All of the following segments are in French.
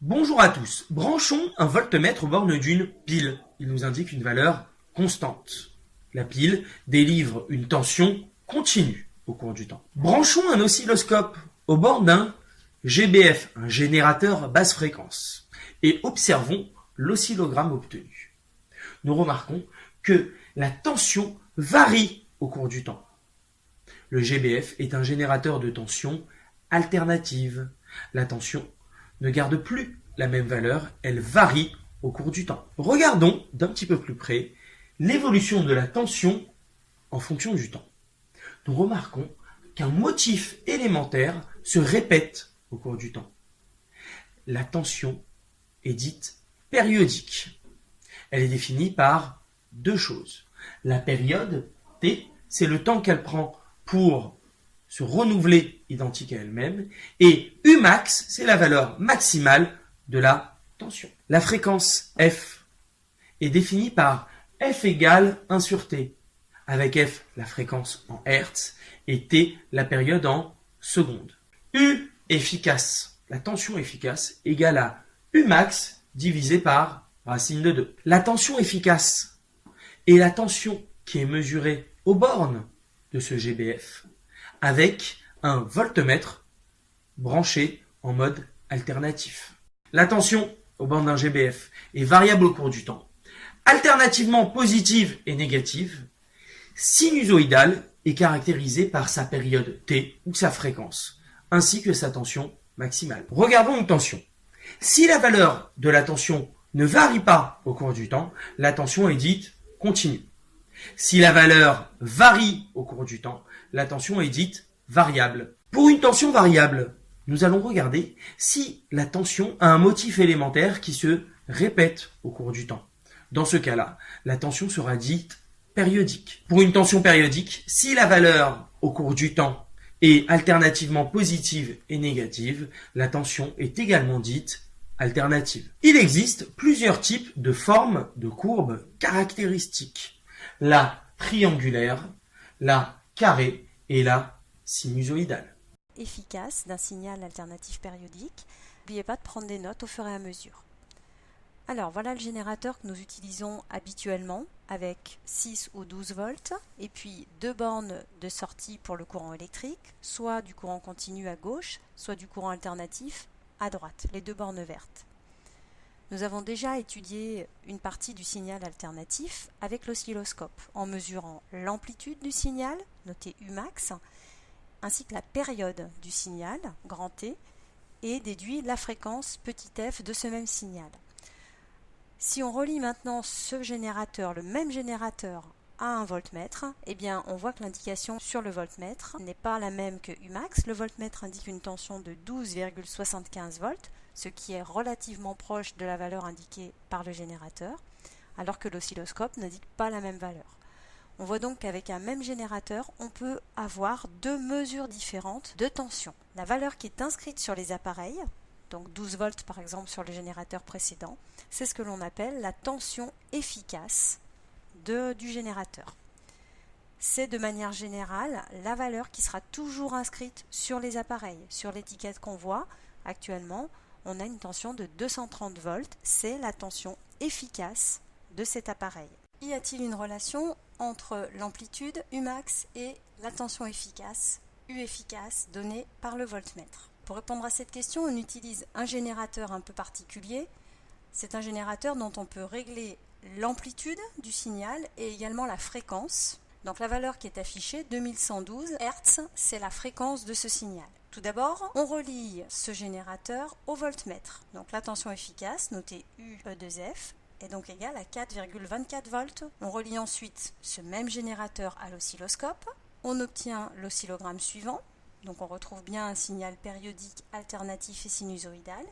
Bonjour à tous. Branchons un voltmètre aux bornes d'une pile. Il nous indique une valeur constante. La pile délivre une tension continue au cours du temps. Branchons un oscilloscope aux bornes d'un GBF, un générateur basse fréquence, et observons l'oscillogramme obtenu. Nous remarquons que la tension varie au cours du temps. Le GBF est un générateur de tension alternative. La tension ne garde plus la même valeur, elle varie au cours du temps. Regardons d'un petit peu plus près l'évolution de la tension en fonction du temps. Nous remarquons qu'un motif élémentaire se répète au cours du temps. La tension est dite périodique. Elle est définie par deux choses. La période, T, c'est le temps qu'elle prend pour se renouveler identique à elle-même, et Umax, c'est la valeur maximale de la tension. La fréquence F est définie par F égale 1 sur T, avec F la fréquence en Hertz et T la période en secondes. U efficace, la tension efficace, égale à Umax divisé par racine de 2. La tension efficace est la tension qui est mesurée aux bornes de ce GBF avec un voltmètre branché en mode alternatif. La tension aux bornes d'un GBF est variable au cours du temps, alternativement positive et négative, sinusoïdale et caractérisée par sa période T ou sa fréquence, ainsi que sa tension maximale. Regardons une tension. Si la valeur de la tension ne varie pas au cours du temps, la tension est dite continue. Si la valeur varie au cours du temps, la tension est dite variable. Pour une tension variable, nous allons regarder si la tension a un motif élémentaire qui se répète au cours du temps. Dans ce cas-là, la tension sera dite périodique. Pour une tension périodique, si la valeur au cours du temps est alternativement positive et négative, la tension est également dite alternative. Il existe plusieurs types de formes de courbes caractéristiques. La triangulaire, la carrée et la sinusoïdale. Efficace d'un signal alternatif périodique. N'oubliez pas de prendre des notes au fur et à mesure. Alors voilà le générateur que nous utilisons habituellement avec 6 ou 12 volts et puis deux bornes de sortie pour le courant électrique, soit du courant continu à gauche, soit du courant alternatif à droite, les deux bornes vertes. Nous avons déjà étudié une partie du signal alternatif avec l'oscilloscope en mesurant l'amplitude du signal, noté Umax, ainsi que la période du signal, grand T, et déduit la fréquence petit f de ce même signal. Si on relie maintenant ce générateur, le même générateur, à un voltmètre, eh bien on voit que l'indication sur le voltmètre n'est pas la même que Umax. Le voltmètre indique une tension de 12,75 volts, ce qui est relativement proche de la valeur indiquée par le générateur, alors que l'oscilloscope n'indique pas la même valeur. On voit donc qu'avec un même générateur, on peut avoir deux mesures différentes de tension. La valeur qui est inscrite sur les appareils, donc 12 volts par exemple sur le générateur précédent, c'est ce que l'on appelle la tension efficace du générateur. C'est de manière générale la valeur qui sera toujours inscrite sur les appareils. Sur l'étiquette qu'on voit actuellement, on a une tension de 230 volts, c'est la tension efficace de cet appareil. Y a-t-il une relation entre l'amplitude Umax et la tension efficace, U efficace, donnée par le voltmètre? Pour répondre à cette question, on utilise un générateur un peu particulier. C'est un générateur dont on peut régler l'amplitude du signal et également la fréquence. Donc la valeur qui est affichée, 2112 Hz, c'est la fréquence de ce signal. Tout d'abord, on relie ce générateur au voltmètre. Donc la tension efficace, notée UE2F, est donc égale à 4,24 volts. On relie ensuite ce même générateur à l'oscilloscope. On obtient l'oscillogramme suivant. Donc on retrouve bien un signal périodique alternatif et sinusoïdal.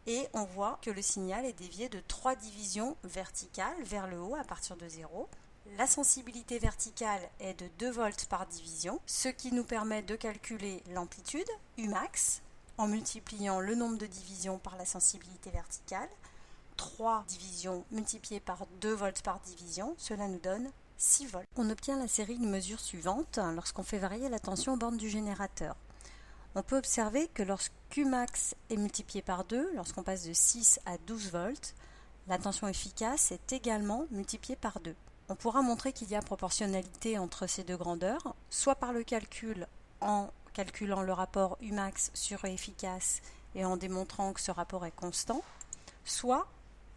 Et on voit que le signal est dévié de 3 divisions verticales vers le haut à partir de 0. La sensibilité verticale est de 2 volts par division, ce qui nous permet de calculer l'amplitude, Umax, en multipliant le nombre de divisions par la sensibilité verticale. 3 divisions multipliées par 2 volts par division, cela nous donne 6 volts. On obtient la série de mesures suivantes lorsqu'on fait varier la tension aux bornes du générateur. On peut observer que lorsque Qmax est multiplié par 2 lorsqu'on passe de 6 à 12 volts. La tension efficace est également multipliée par 2. On pourra montrer qu'il y a proportionnalité entre ces deux grandeurs, soit par le calcul en calculant le rapport Umax sur E efficace et en démontrant que ce rapport est constant, soit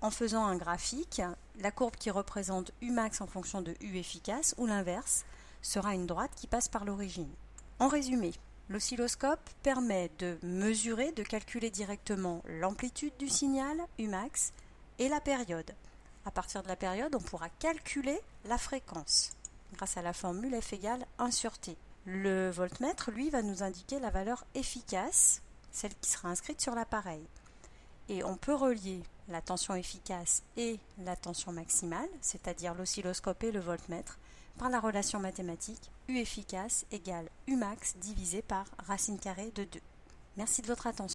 en faisant un graphique, la courbe qui représente Umax en fonction de U efficace ou l'inverse sera une droite qui passe par l'origine. En résumé, l'oscilloscope permet de mesurer, de calculer directement l'amplitude du signal, Umax, et la période. À partir de la période, on pourra calculer la fréquence grâce à la formule F égale 1 sur T. Le voltmètre, lui, va nous indiquer la valeur efficace, celle qui sera inscrite sur l'appareil. Et on peut relier la tension efficace et la tension maximale, c'est-à-dire l'oscilloscope et le voltmètre, par la relation mathématique U efficace égale Umax divisé par racine carrée de 2. Merci de votre attention.